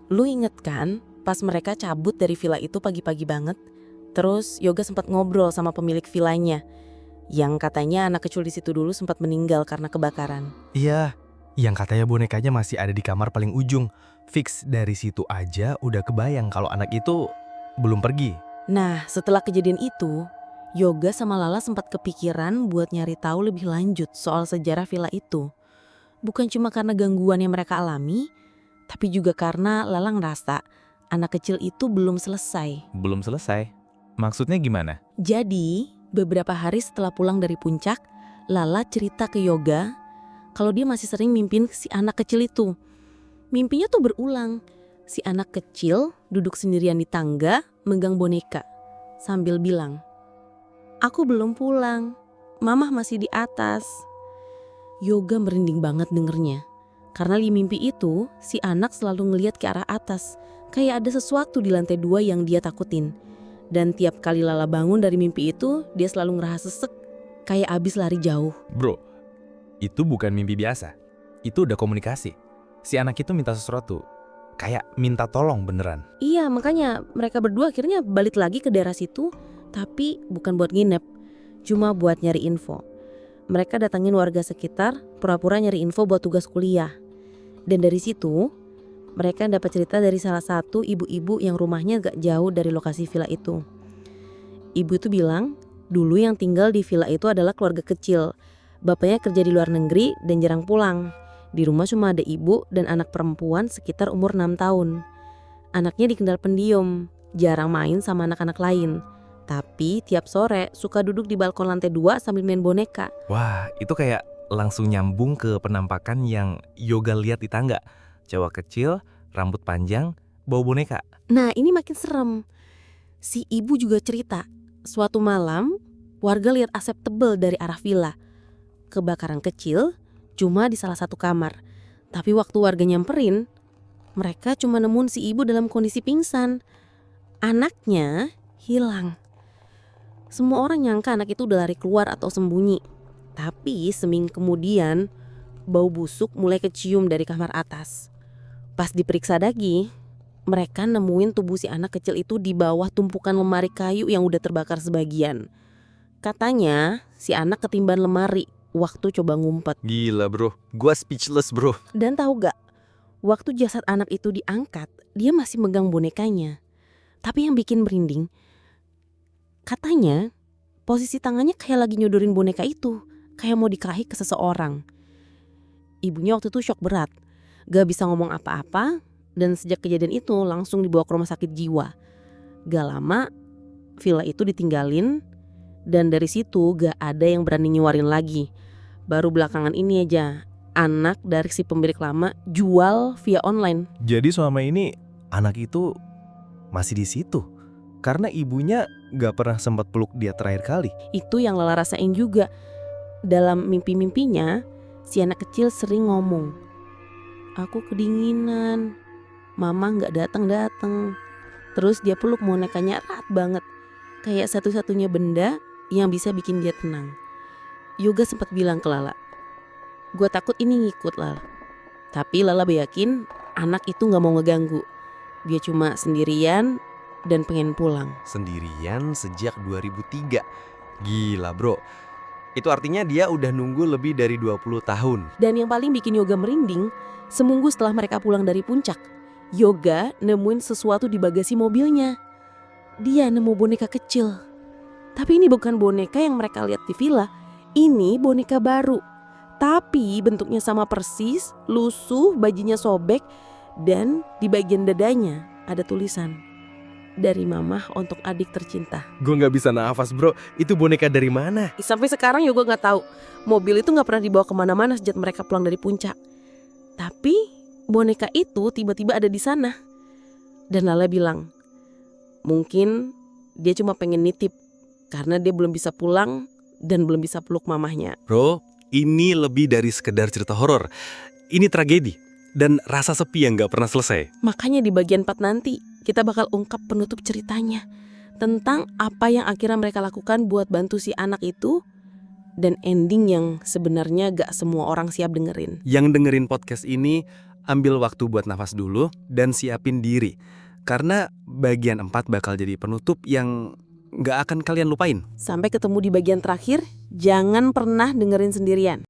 Lu inget kan pas mereka cabut dari villa itu pagi-pagi banget? Terus Yoga sempat ngobrol sama pemilik villanya yang katanya anak kecil di situ dulu sempat meninggal karena kebakaran. Iya, yang katanya bonekanya masih ada di kamar paling ujung. Fix dari situ aja udah kebayang kalau anak itu belum pergi. Nah, setelah kejadian itu, Yoga sama Lala sempat kepikiran buat nyari tahu lebih lanjut soal sejarah villa itu. Bukan cuma karena gangguan yang mereka alami, tapi juga karena Lala ngerasa anak kecil itu belum selesai. Belum selesai? Maksudnya gimana? Jadi, beberapa hari setelah pulang dari puncak, Lala cerita ke Yoga kalau dia masih sering mimpin si anak kecil itu. Mimpinya tuh berulang. Si anak kecil duduk sendirian di tangga, megang boneka, sambil bilang, "Aku belum pulang, Mamah masih di atas." Yoga merinding banget dengernya. Karena di mimpi itu, si anak selalu ngeliat ke arah atas, kayak ada sesuatu di lantai 2 yang dia takutin. Dan tiap kali Lala bangun dari mimpi itu, dia selalu ngerasa sesek, kayak abis lari jauh. Bro, itu bukan mimpi biasa. Itu udah komunikasi. Si anak itu minta sesuatu. Kayak minta tolong beneran. Iya, makanya mereka berdua akhirnya balik lagi ke daerah situ, tapi bukan buat nginep, cuma buat nyari info. Mereka datangin warga sekitar, pura-pura nyari info buat tugas kuliah. Dan dari situ, mereka dapat cerita dari salah satu ibu-ibu yang rumahnya gak jauh dari lokasi villa itu. Ibu itu bilang, dulu yang tinggal di villa itu adalah keluarga kecil. Bapaknya kerja di luar negeri dan jarang pulang. Di rumah cuma ada ibu dan anak perempuan sekitar umur 6 tahun. Anaknya dikenal pendiam, jarang main sama anak-anak lain. Tapi tiap sore suka duduk di balkon lantai 2 sambil main boneka. Wah, itu kayak langsung nyambung ke penampakan yang Yoga lihat di tangga. Cowok kecil, rambut panjang, bawa boneka. Nah, ini makin serem. Si ibu juga cerita, suatu malam warga lihat asap tebal dari arah villa. Kebakaran kecil cuma di salah satu kamar. Tapi waktu warga nyamperin, mereka cuma nemuin si ibu dalam kondisi pingsan. Anaknya hilang. Semua orang nyangka anak itu udah lari keluar atau sembunyi. Tapi seminggu kemudian, bau busuk mulai kecium dari kamar atas. Pas diperiksa lagi, mereka nemuin tubuh si anak kecil itu di bawah tumpukan lemari kayu yang udah terbakar sebagian. Katanya si anak ketimban lemari waktu coba ngumpet. Gila bro, gua speechless bro. Dan tahu gak, waktu jasad anak itu diangkat, dia masih megang bonekanya. Tapi yang bikin merinding, katanya posisi tangannya kayak lagi nyodorin boneka itu, kayak mau dikerahi ke seseorang. Ibunya waktu itu shock berat, gak bisa ngomong apa-apa, dan sejak kejadian itu langsung dibawa ke rumah sakit jiwa. Gak lama, villa itu ditinggalin, dan dari situ gak ada yang berani nyuarin lagi. Baru belakangan ini aja, anak dari si pemilik lama jual via online. Jadi selama ini anak itu masih di situ karena ibunya gak pernah sempat peluk dia terakhir kali. Itu yang Lala rasain juga. Dalam mimpi-mimpinya, si anak kecil sering ngomong, "Aku kedinginan, Mama gak datang-datang." Terus dia peluk bonekanya erat banget, kayak satu-satunya benda yang bisa bikin dia tenang. Yoga sempat bilang ke Lala, "Gue takut ini ngikut Lala." Tapi Lala yakin anak itu gak mau ngeganggu. Dia cuma sendirian dan pengen pulang. Sendirian sejak 2003. Gila bro. Itu artinya dia udah nunggu lebih dari 20 tahun. Dan yang paling bikin Yoga merinding, seminggu setelah mereka pulang dari puncak, Yoga nemuin sesuatu di bagasi mobilnya. Dia nemu boneka kecil. Tapi ini bukan boneka yang mereka lihat di villa. Ini boneka baru. Tapi bentuknya sama persis, lusuh, bajunya sobek, dan di bagian dadanya ada tulisan, "Dari Mamah untuk adik tercinta." Gue gak bisa nafas bro. Itu boneka dari mana? Sampai sekarang Yoga gak tahu. Mobil itu gak pernah dibawa kemana-mana sejak mereka pulang dari puncak. Tapi boneka itu tiba-tiba ada di sana. Dan Lala bilang, mungkin dia cuma pengen nitip karena dia belum bisa pulang dan belum bisa peluk mamahnya. Bro, ini lebih dari sekedar cerita horor. Ini tragedi dan rasa sepi yang gak pernah selesai. Makanya di bagian 4 nanti kita bakal ungkap penutup ceritanya tentang apa yang akhirnya mereka lakukan buat bantu si anak itu, dan ending yang sebenarnya gak semua orang siap dengerin. Yang dengerin podcast ini ambil waktu buat nafas dulu dan siapin diri. Karena bagian 4 bakal jadi penutup yang nggak akan kalian lupain. Sampai ketemu di bagian terakhir, jangan pernah dengerin sendirian.